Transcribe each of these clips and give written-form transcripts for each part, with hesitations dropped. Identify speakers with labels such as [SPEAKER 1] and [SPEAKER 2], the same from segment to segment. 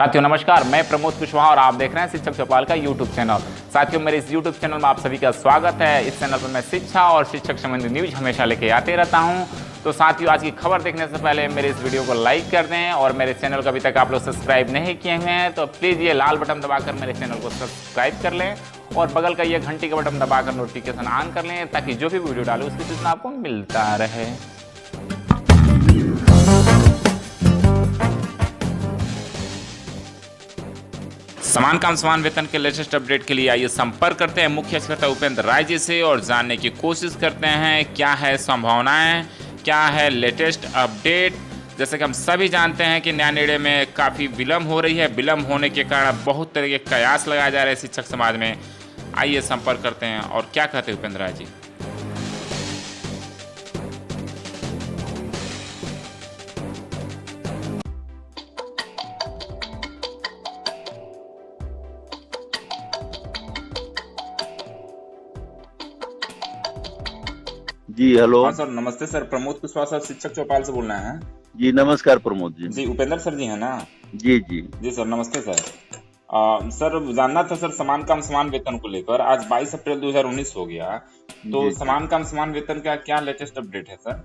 [SPEAKER 1] साथियों नमस्कार, मैं प्रमोद कुशवाहा और आप देख रहे हैं शिक्षक चौपाल का यूट्यूब चैनल। साथियों मेरे इस यूट्यूब चैनल में आप सभी का स्वागत है। इस चैनल पर मैं शिक्षा और शिक्षक संबंधी न्यूज हमेशा लेके आते रहता हूं। तो साथियों आज की खबर देखने से पहले मेरे इस वीडियो को लाइक कर दें और मेरे चैनल को अभी तक आप लोग सब्सक्राइब नहीं किए हुए हैं तो प्लीज़ ये लाल बटन दबाकर मेरे चैनल को सब्सक्राइब कर लें और बगल का ये घंटी का बटन दबाकर नोटिफिकेशन ऑन कर लें ताकि जो भी वीडियो डालूँ उसकी सूचना आपको मिलता रहे। समान काम समान वेतन के लेटेस्ट अपडेट के लिए आइए संपर्क करते हैं मुख्य सचिव उपेंद्र राय जी से और जानने की कोशिश करते हैं क्या है संभावनाएं, क्या है लेटेस्ट अपडेट। जैसे कि हम सभी जानते हैं कि न्याय निर्णय में काफ़ी विलम्ब हो रही है। विलम्ब होने के कारण बहुत तरह के कयास लगाए जा रहे हैं शिक्षक समाज में। आइए संपर्क करते हैं और क्या कहते हैं उपेंद्र राय जी।
[SPEAKER 2] जी हेलो।
[SPEAKER 1] हाँ सर, नमस्ते सर। प्रमोद कुशवाहा सर, शिक्षक चौपाल से बोल रहे हैं।
[SPEAKER 2] जी नमस्कार प्रमोद जी।
[SPEAKER 1] जी उपेंद्र सर जी है ना?
[SPEAKER 2] जी जी
[SPEAKER 1] जी सर, नमस्ते सर। सर जानना था सर, समान काम समान वेतन को लेकर आज 22 अप्रैल 2019 हो गया, तो समान काम समान वेतन का क्या लेटेस्ट अपडेट है सर?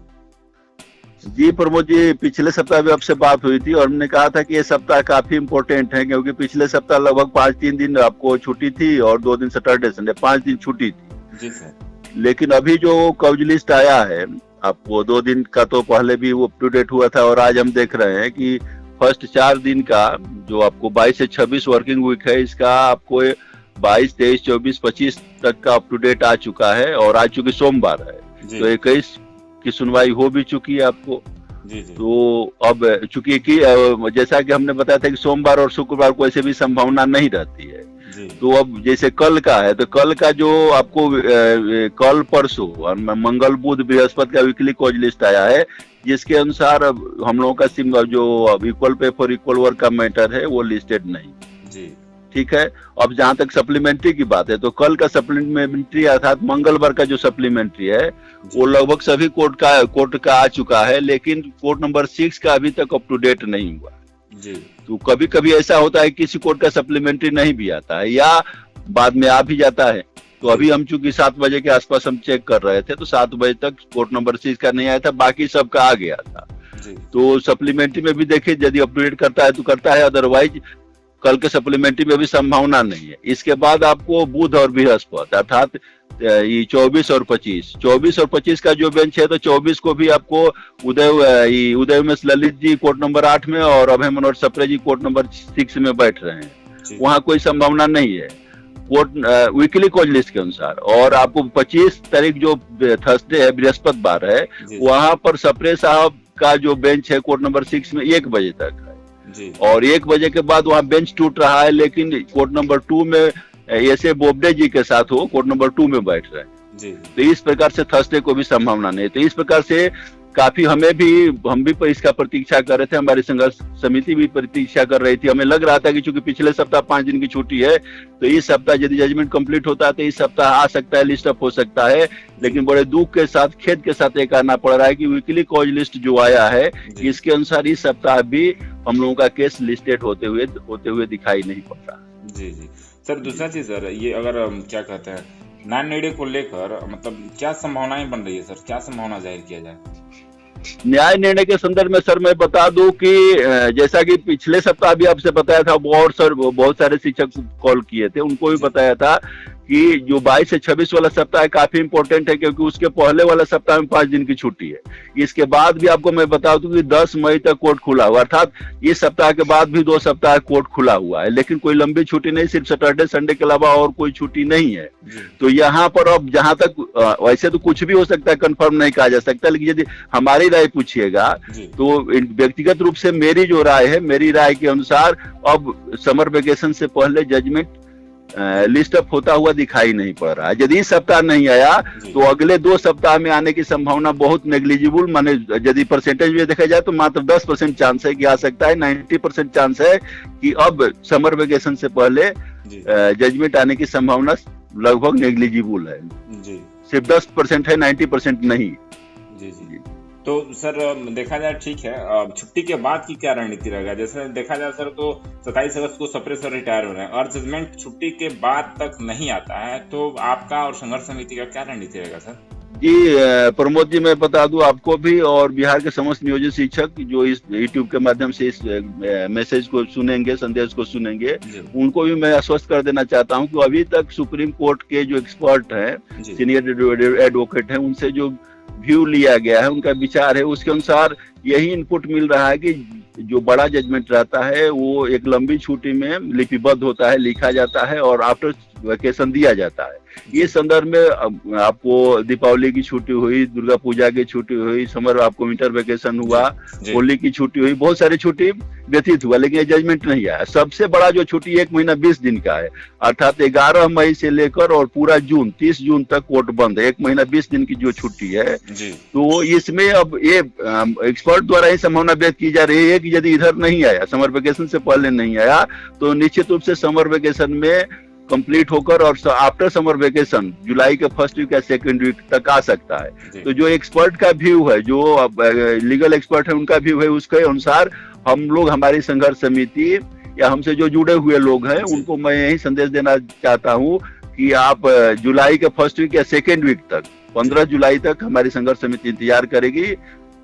[SPEAKER 2] जी प्रमोद जी, पिछले सप्ताह भी आपसे बात हुई थी और हमने कहा था कि ये सप्ताह काफी इम्पोर्टेंट है क्योंकि पिछले सप्ताह लगभग 5-3 दिन आपको छुट्टी थी और 2 दिन सैटरडे संडे, 5 दिन छुट्टी थी।
[SPEAKER 1] जी सर।
[SPEAKER 2] लेकिन अभी जो कवज लिस्ट आया है आपको 2 दिन का तो पहले भी वो अप टू डेट हुआ था और आज हम देख रहे हैं कि फर्स्ट 4 दिन का जो आपको 22 से 26 वर्किंग वीक है इसका आपको 22, 23, 24, 25 तक का अप टू डेट आ चुका है और आज चूंकि सोमवार है तो 21 की सुनवाई हो भी चुकी है आपको।
[SPEAKER 1] जी जी।
[SPEAKER 2] तो अब चूंकि जैसा कि हमने बताया था कि सोमवार और शुक्रवार को ऐसे भी संभावना नहीं रहती है। तो अब जैसे कल का है तो कल का जो आपको कल परसों और मंगल बुध बृहस्पति का वीकली कॉज लिस्ट आया है जिसके अनुसार हम लोगों का जो equal pay for equal work का मैटर है वो लिस्टेड नहीं। जी ठीक है। अब जहां तक सप्लीमेंट्री की बात है तो कल का सप्लीमेंट्री अर्थात मंगलवार का जो सप्लीमेंट्री है वो लगभग सभी कोर्ट का आ चुका है, लेकिन कोर्ट नंबर 6 का अभी तक अप टू डेट नहीं हुआ। जी। तो कभी कभी ऐसा होता है किसी कोर्ट का सप्लीमेंट्री नहीं भी आता है या बाद में आ भी जाता है। तो अभी हम चूंकि 7 बजे के आसपास हम चेक कर रहे थे तो 7 बजे तक कोर्ट नंबर 6 का नहीं आया था, बाकी सबका आ गया था। जी। तो सप्लीमेंट्री में भी देखिए यदि अपडेट करता है तो करता है, अदरवाइज कल के सप्लीमेंट्री में भी संभावना नहीं है। इसके बाद आपको बुध और बृहस्पति अर्थात ये 24 और 25 का जो बेंच है तो 24 को भी आपको उदय उमेश ललित जी कोर्ट नंबर 8 में और अभय मनोहर सप्रे जी कोर्ट नंबर 6 में बैठ रहे हैं। वहां कोई संभावना नहीं है कोर्ट वीकली कॉज लिस्ट के अनुसार। और आपको 25 तारीख जो थर्सडे है बृहस्पतिवार है वहां पर सप्रे साहब का जो बेंच है कोर्ट नंबर 6 में 1 बजे तक है और 1 बजे के बाद वहां बेंच टूट रहा है, लेकिन कोर्ट नंबर 2 में ऐसे बोबडे जी के साथ हो कोर्ट नंबर 2 में बैठ रहे हैं। जी। तो इस प्रकार से थर्सडे को भी संभावना नहीं। तो इस प्रकार से काफी हम भी इसका प्रतीक्षा कर रहे थे, हमारी संघर्ष समिति भी प्रतीक्षा कर रही थी। हमें लग रहा था कि चूंकि पिछले सप्ताह 5 दिन की छुट्टी है तो इस सप्ताह यदि जजमेंट कंप्लीट होता है तो इस सप्ताह आ सकता है, लिस्ट अप हो सकता है। लेकिन बड़े दुख के साथ खेद के साथ ये कहना पड़ रहा है कि वीकली कॉज लिस्ट जो आया है इसके अनुसार इस सप्ताह भी हम लोगों का केस लिस्टेड होते हुए दिखाई नहीं पड़ रहा। जी जी
[SPEAKER 1] सर। दूसरा चीज सर, ये अगर क्या कहते हैं न्याय निर्णय को लेकर मतलब क्या संभावनाएं बन रही है सर, क्या संभावना जाहिर किया जाए?
[SPEAKER 2] न्याय निर्णय के संदर्भ में सर मैं बता दूं कि जैसा कि पिछले सप्ताह भी आपसे बताया था बहुत सारे शिक्षक कॉल किए थे, उनको भी बताया था कि जो 22 से 26 वाला सप्ताह है काफी इंपॉर्टेंट है क्योंकि उसके पहले वाला सप्ताह में 5 दिन की छुट्टी है। इसके बाद भी आपको मैं बता दूं कि 10 मई तक कोर्ट खुला हुआ, अर्थात इस सप्ताह के बाद भी 2 सप्ताह कोर्ट खुला हुआ है, लेकिन कोई लंबी छुट्टी नहीं, सिर्फ सैटरडे संडे के अलावा और कोई छुट्टी नहीं है। तो यहाँ पर अब जहां तक वैसे तो कुछ भी हो सकता है, कंफर्म नहीं कहा जा सकता, लेकिन यदि हमारी राय पूछिएगा तो व्यक्तिगत रूप से मेरी जो राय है, मेरी राय के अनुसार अब समर वेकेशन से पहले जजमेंट लिस्ट अप होता हुआ दिखाई नहीं पड़ रहा है। यदि इस सप्ताह नहीं आया तो अगले 2 सप्ताह में आने की संभावना बहुत नेग्लिजिबल, माने यदि परसेंटेज में देखा जाए तो मात्र 10% चांस है कि आ सकता है। 90% चांस है कि अब समर वेकेशन से पहले जजमेंट आने की संभावना लगभग नेग्लिजिबल है। जी। सिर्फ 10% है, 90% नहीं। जी जी।
[SPEAKER 1] तो सर देखा जाए ठीक है, छुट्टी के बाद की क्या रणनीति रहेगा? जैसे देखा जाए सर तो 27 अगस्त को सप्रेसर रिटायर हो रहे हैं और जजमेंट छुट्टी के बाद तक नहीं आता है, तो आपका और संघर्ष समिति का क्या रणनीति रहेगा सर?
[SPEAKER 2] जी प्रमोद जी, मैं बता दूं आपको भी और बिहार के समस्त नियोजित शिक्षक जो इस यूट्यूब के माध्यम से इस मैसेज को सुनेंगे, संदेश को सुनेंगे, उनको भी मैं आश्वस्त कर देना चाहता हूं कि अभी तक सुप्रीम कोर्ट के जो एक्सपर्ट हैं, सीनियर एडवोकेट हैं, उनसे जो व्यू लिया गया है, उनका विचार है, उसके अनुसार यही इनपुट मिल रहा है कि जो बड़ा जजमेंट रहता है वो एक लंबी छुट्टी में लिपिबद्ध होता है, लिखा जाता है और आफ्टर वैकेशन दिया जाता है। ये संदर्भ में आपको दीपावली की छुट्टी हुई, दुर्गा पूजा की छुट्टी हुई, समर आपको विंटर वैकेशन हुआ, होली की छुट्टी हुई, बहुत सारी छुट्टी व्यतीत हुआ, लेकिन ये जजमेंट नहीं आया। सबसे बड़ा जो छुट्टी 1 महीना 20 दिन का है, अर्थात 11 मई से लेकर और पूरा जून 30 जून तक कोर्ट बंद है। 1 महीना 20 दिन की जो छुट्टी है, तो इसमें अब ये एक्सपर्ट द्वारा ही संभावना व्यक्त की जा रही है कि यदि इधर नहीं आया, समर वेकेशन से पहले नहीं आया, तो निश्चित रूप से समर वेकेशन में कंप्लीट होकर और आफ्टर समर वेकेशन जुलाई के फर्स्ट वीक या सेकंड वीक तक आ सकता है। तो जो एक्सपर्ट का व्यू है, जो लीगल एक्सपर्ट है, उनका व्यू है, उसके अनुसार हम लोग, हमारी संघर्ष समिति या हमसे जो जुड़े हुए लोग हैं, उनको मैं यही संदेश देना चाहता हूं कि आप जुलाई के फर्स्ट वीक या सेकेंड वीक तक, 15 जुलाई तक हमारी संघर्ष समिति इंतजार करेगी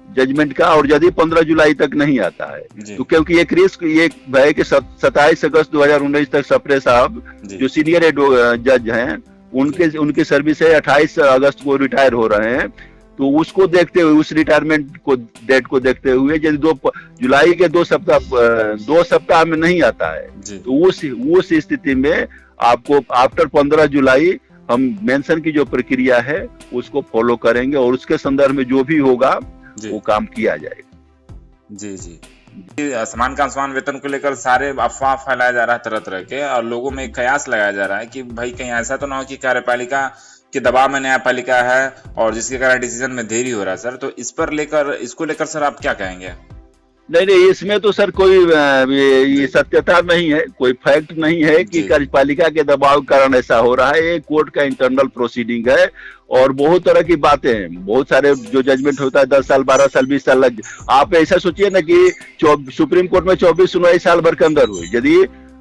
[SPEAKER 2] जजमेंट का। और यदि 15 जुलाई तक नहीं आता है तो क्योंकि एक रिस्क ये है कि 27 अगस्त 2019 तक सप्रे साहब जो सीनियर जज हैं, उनकी सर्विस है 28 अगस्त को रिटायर हो रहे हैं, तो उसको देखते हुए, उस रिटायरमेंट को डेट को देखते हुए यदि 2 जुलाई के 2 सप्ताह में नहीं आता है, तो उस स्थिति में आपको आफ्टर 15 जुलाई हम मेंशन की जो प्रक्रिया है उसको फॉलो करेंगे और उसके संदर्भ में जो भी होगा वो काम किया जाएगा।
[SPEAKER 1] जी समान का समान वेतन को लेकर सारे अफवाह फैलाया जा रहा है तरह तरह के, और लोगों में एक कयास लगाया जा रहा है कि भाई कहीं ऐसा तो ना हो कि कार्यपालिका के दबाव में न्यायपालिका है और जिसके कारण डिसीजन में देरी हो रहा है सर, तो इसको लेकर सर आप क्या कहेंगे?
[SPEAKER 2] नहीं, इसमें तो सर कोई ये सत्यता नहीं है, कोई फैक्ट नहीं है कि कार्यपालिका के दबाव के कारण ऐसा हो रहा है। ये कोर्ट का इंटरनल प्रोसीडिंग है और बहुत तरह की बातें हैं। बहुत सारे जो जजमेंट होता है 10 साल 12 साल 20 साल लग, आप ऐसा सोचिए ना कि सुप्रीम कोर्ट में 24 सुनवाई साल भर के अंदर हुई। यदि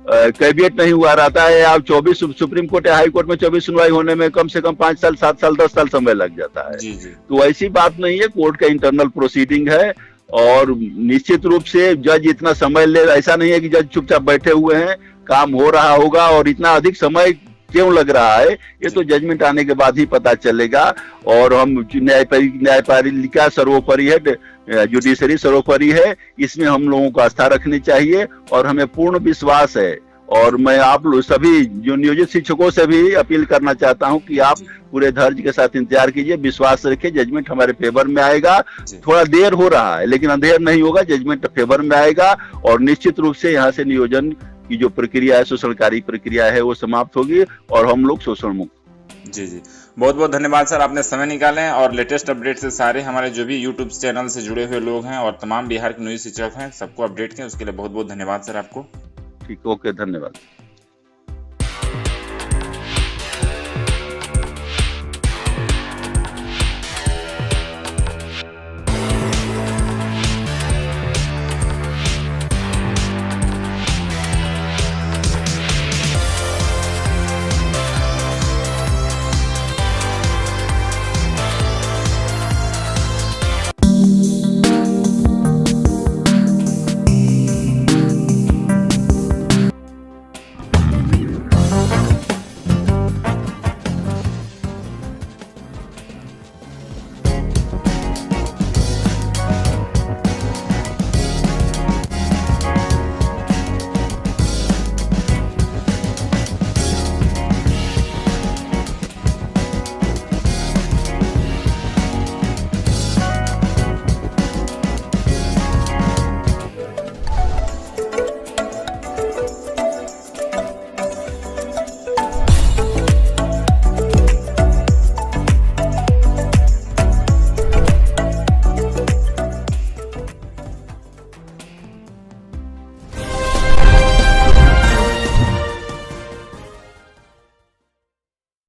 [SPEAKER 2] कैबिनेट नहीं हुआ रहता है, आप 24 सुप्रीम कोर्ट या हाई कोर्ट में 24 सुनवाई होने में कम से कम 5 साल 7 साल 10 साल समय लग जाता है। तो ऐसी बात नहीं है, कोर्ट का इंटरनल प्रोसीडिंग है और निश्चित रूप से जज इतना समय ले, ऐसा नहीं है कि जज चुपचाप बैठे हुए हैं, काम हो रहा होगा। और इतना अधिक समय क्यों लग रहा है, ये तो जजमेंट आने के बाद ही पता चलेगा। और हम न्यायपालिका सर्वोपरि है, जुडिशरी सर्वोपरि है, इसमें हम लोगों को आस्था रखनी चाहिए और हमें पूर्ण विश्वास है। और मैं आप लोग सभी जो नियोजित शिक्षकों से भी अपील करना चाहता हूं कि आप पूरे धैर्य के साथ इंतजार कीजिए, विश्वास रखिए, जजमेंट हमारे फेवर में आएगा। थोड़ा देर हो रहा है लेकिन अंधेर नहीं होगा, जजमेंट फेवर में आएगा और निश्चित रूप से यहाँ से नियोजन की जो प्रक्रिया है, शोषणकारी प्रक्रिया है, वो समाप्त होगी और हम लोग शोषण मुक्त।
[SPEAKER 1] जी बहुत बहुत धन्यवाद सर, आपने समय निकाले और लेटेस्ट अपडेट से सारे हमारे जो भी यूट्यूब चैनल से जुड़े हुए लोग हैं और तमाम बिहार के नियोजित शिक्षक हैं सबको अपडेट किए, उसके लिए बहुत बहुत धन्यवाद सर आपको।
[SPEAKER 2] ठीक, ओके, धन्यवाद।